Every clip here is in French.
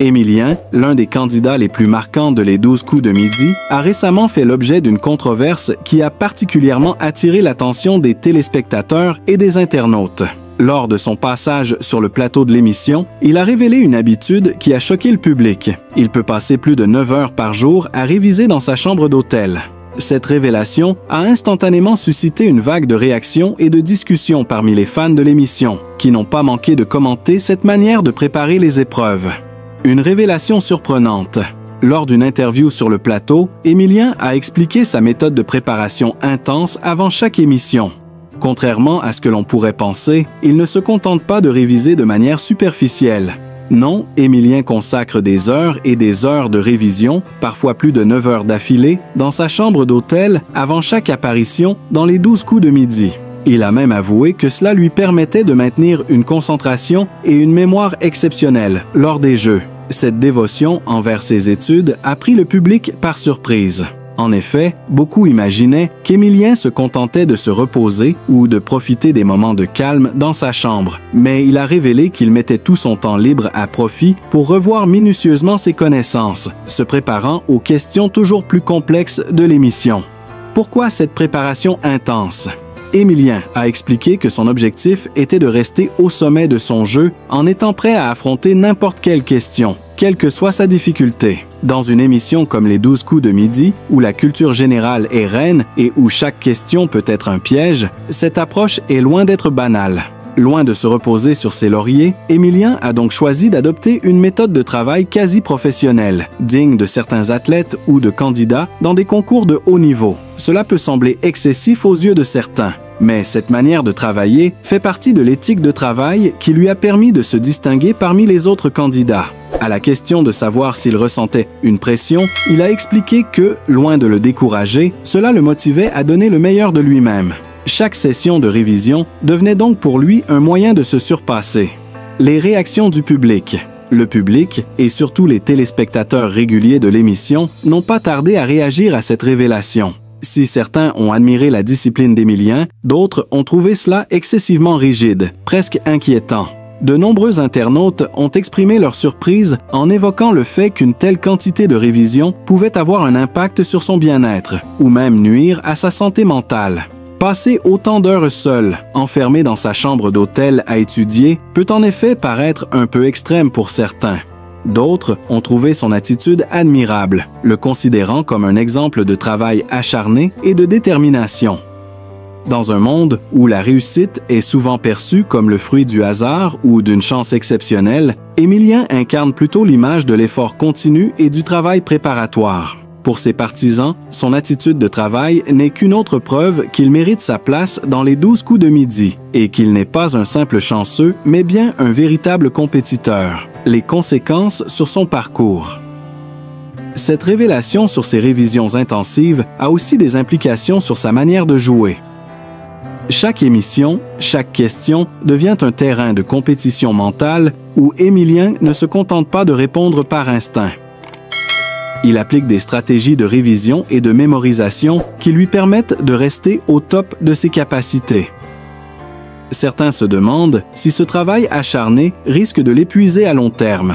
Émilien, l'un des candidats les plus marquants de Les 12 coups de midi, a récemment fait l'objet d'une controverse qui a particulièrement attiré l'attention des téléspectateurs et des internautes. Lors de son passage sur le plateau de l'émission, il a révélé une habitude qui a choqué le public. Il peut passer plus de 9 heures par jour à réviser dans sa chambre d'hôtel. Cette révélation a instantanément suscité une vague de réactions et de discussions parmi les fans de l'émission, qui n'ont pas manqué de commenter cette manière de préparer les épreuves. Une révélation surprenante. Lors d'une interview sur le plateau, Émilien a expliqué sa méthode de préparation intense avant chaque émission. Contrairement à ce que l'on pourrait penser, il ne se contente pas de réviser de manière superficielle. Non, Émilien consacre des heures et des heures de révision, parfois plus de 9 heures d'affilée, dans sa chambre d'hôtel avant chaque apparition dans les 12 coups de midi. Il a même avoué que cela lui permettait de maintenir une concentration et une mémoire exceptionnelle lors des jeux. Cette dévotion envers ses études a pris le public par surprise. En effet, beaucoup imaginaient qu'Émilien se contentait de se reposer ou de profiter des moments de calme dans sa chambre, mais il a révélé qu'il mettait tout son temps libre à profit pour revoir minutieusement ses connaissances, se préparant aux questions toujours plus complexes de l'émission. Pourquoi cette préparation intense? Émilien a expliqué que son objectif était de rester au sommet de son jeu en étant prêt à affronter n'importe quelle question, quelle que soit sa difficulté. Dans une émission comme Les 12 coups de midi, où la culture générale est reine et où chaque question peut être un piège, cette approche est loin d'être banale. Loin de se reposer sur ses lauriers, Émilien a donc choisi d'adopter une méthode de travail quasi professionnelle, digne de certains athlètes ou de candidats dans des concours de haut niveau. Cela peut sembler excessif aux yeux de certains, mais cette manière de travailler fait partie de l'éthique de travail qui lui a permis de se distinguer parmi les autres candidats. À la question de savoir s'il ressentait une pression, il a expliqué que, loin de le décourager, cela le motivait à donner le meilleur de lui-même. Chaque session de révision devenait donc pour lui un moyen de se surpasser. Les réactions du public. Le public, et surtout les téléspectateurs réguliers de l'émission, n'ont pas tardé à réagir à cette révélation. Si certains ont admiré la discipline d'Émilien, d'autres ont trouvé cela excessivement rigide, presque inquiétant. De nombreux internautes ont exprimé leur surprise en évoquant le fait qu'une telle quantité de révision pouvait avoir un impact sur son bien-être, ou même nuire à sa santé mentale. Passer autant d'heures seul, enfermé dans sa chambre d'hôtel à étudier, peut en effet paraître un peu extrême pour certains. D'autres ont trouvé son attitude admirable, le considérant comme un exemple de travail acharné et de détermination. Dans un monde où la réussite est souvent perçue comme le fruit du hasard ou d'une chance exceptionnelle, Émilien incarne plutôt l'image de l'effort continu et du travail préparatoire. Pour ses partisans, son attitude de travail n'est qu'une autre preuve qu'il mérite sa place dans les 12 coups de midi et qu'il n'est pas un simple chanceux, mais bien un véritable compétiteur. Les conséquences sur son parcours. Cette révélation sur ses révisions intensives a aussi des implications sur sa manière de jouer. Chaque émission, chaque question devient un terrain de compétition mentale où Émilien ne se contente pas de répondre par instinct. Il applique des stratégies de révision et de mémorisation qui lui permettent de rester au top de ses capacités. Certains se demandent si ce travail acharné risque de l'épuiser à long terme.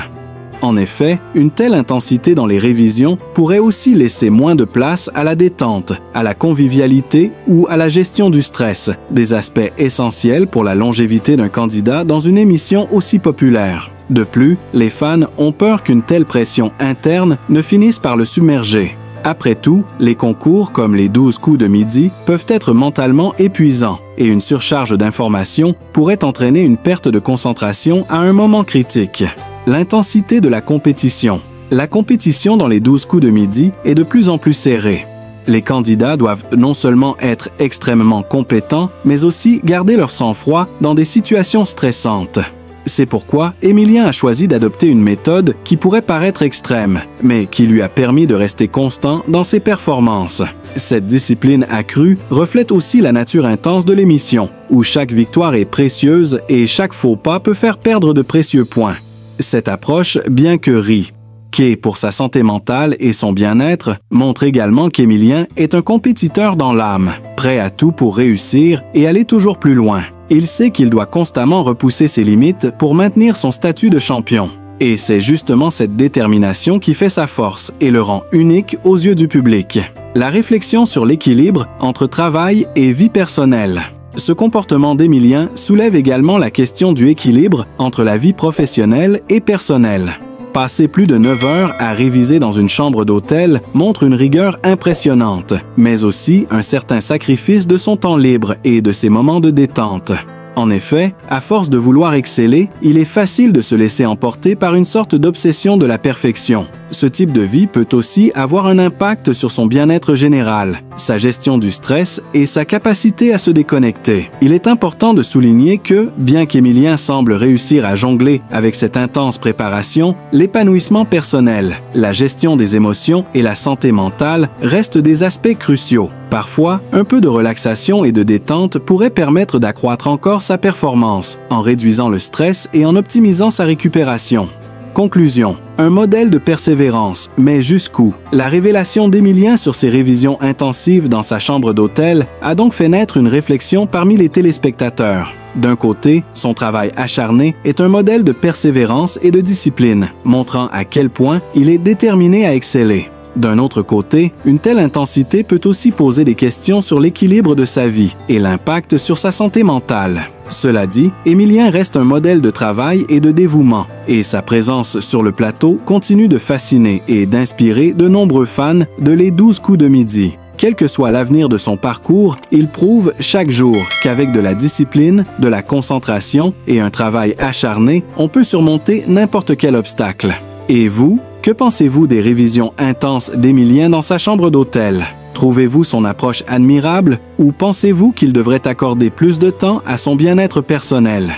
En effet, une telle intensité dans les révisions pourrait aussi laisser moins de place à la détente, à la convivialité ou à la gestion du stress, des aspects essentiels pour la longévité d'un candidat dans une émission aussi populaire. De plus, les fans ont peur qu'une telle pression interne ne finisse par le submerger. Après tout, les concours comme les 12 coups de midi peuvent être mentalement épuisants et une surcharge d'informations pourrait entraîner une perte de concentration à un moment critique. L'intensité de la compétition. La compétition dans les 12 coups de midi est de plus en plus serrée. Les candidats doivent non seulement être extrêmement compétents, mais aussi garder leur sang-froid dans des situations stressantes. C'est pourquoi Émilien a choisi d'adopter une méthode qui pourrait paraître extrême, mais qui lui a permis de rester constant dans ses performances. Cette discipline accrue reflète aussi la nature intense de l'émission, où chaque victoire est précieuse et chaque faux pas peut faire perdre de précieux points. Cette approche, bien que risquée pour sa santé mentale et son bien-être, montre également qu'Émilien est un compétiteur dans l'âme, prêt à tout pour réussir et aller toujours plus loin. Il sait qu'il doit constamment repousser ses limites pour maintenir son statut de champion. Et c'est justement cette détermination qui fait sa force et le rend unique aux yeux du public. La réflexion sur l'équilibre entre travail et vie personnelle. Ce comportement d'Émilien soulève également la question du équilibre entre la vie professionnelle et personnelle. Passer plus de 9 heures à réviser dans une chambre d'hôtel montre une rigueur impressionnante, mais aussi un certain sacrifice de son temps libre et de ses moments de détente. En effet, à force de vouloir exceller, il est facile de se laisser emporter par une sorte d'obsession de la perfection. Ce type de vie peut aussi avoir un impact sur son bien-être général, sa gestion du stress et sa capacité à se déconnecter. Il est important de souligner que, bien qu'Émilien semble réussir à jongler avec cette intense préparation, l'épanouissement personnel, la gestion des émotions et la santé mentale restent des aspects cruciaux. Parfois, un peu de relaxation et de détente pourrait permettre d'accroître encore sa performance, en réduisant le stress et en optimisant sa récupération. Conclusion. Un modèle de persévérance, mais jusqu'où? La révélation d'Émilien sur ses révisions intensives dans sa chambre d'hôtel a donc fait naître une réflexion parmi les téléspectateurs. D'un côté, son travail acharné est un modèle de persévérance et de discipline, montrant à quel point il est déterminé à exceller. D'un autre côté, une telle intensité peut aussi poser des questions sur l'équilibre de sa vie et l'impact sur sa santé mentale. Cela dit, Émilien reste un modèle de travail et de dévouement, et sa présence sur le plateau continue de fasciner et d'inspirer de nombreux fans de Les 12 coups de midi. Quel que soit l'avenir de son parcours, il prouve chaque jour qu'avec de la discipline, de la concentration et un travail acharné, on peut surmonter n'importe quel obstacle. Et vous, que pensez-vous des révisions intenses d'Émilien dans sa chambre d'hôtel? Trouvez-vous son approche admirable ou pensez-vous qu'il devrait accorder plus de temps à son bien-être personnel?